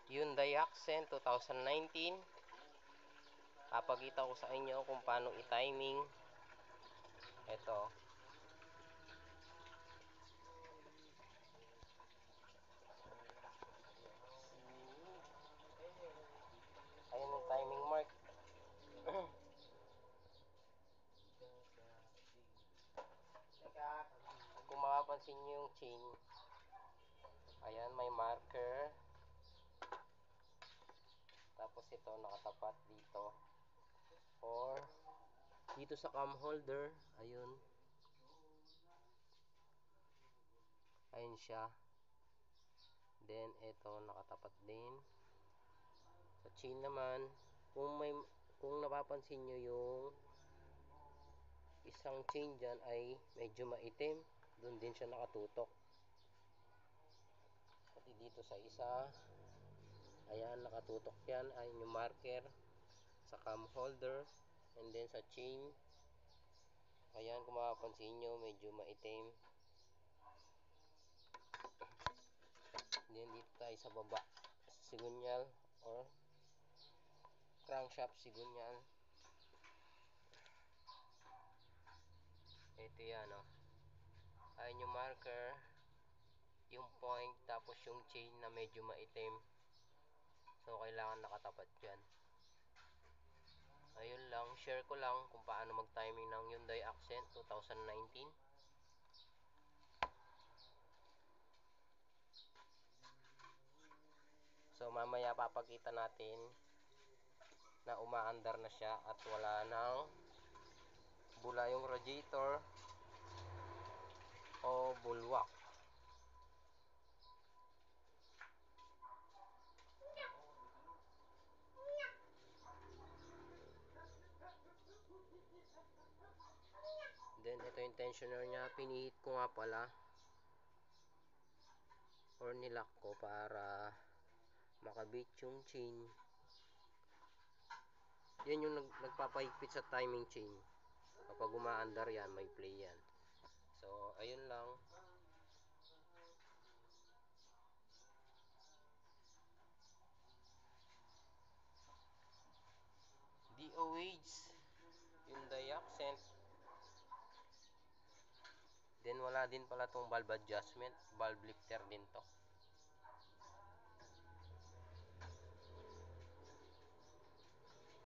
Hyundai Accent 2019. Papakita ko sa inyo kung paano i-timing. Ito. Ayan yung timing mark. Kung mapapansin nyo yung chain, ayan, may marker. Tapos ito nakatapat dito. Or dito sa cam holder, ayun. Ayun siya. Then ito nakatapat din. Sa chain naman, kung napapansin nyo yung isang chain dyan ay medyo maitim, doon din siya nakatutok. Pati dito sa isa, ayan, nakatutok yan. Ayun yung marker sa cam holder. And then sa chain, ayan, kung mapapansin nyo, medyo maitim. Then dito tayo sa baba, sigunyal or crankshaft sigunyal. Ito yan, oh. Ayun yung marker, yung point, tapos yung chain na medyo maitim. So kailangan nakatapat yan. Ayun lang, share ko lang kung paano mag-timing ng Hyundai Accent 2019. So mamaya papakita natin na umaandar na siya at wala nang bula yung radiator o bulwak. Then ito yung tensioner niya, pinihit ko nga pala or nilock ko para makabit yung chain. Yan yung nagpapahigpit sa timing chain. Kapag umaandar yan, may play yan. So ayun lang. DOH Hyundai Accent. Then wala din pala tong valve adjustment, valve lifter din to.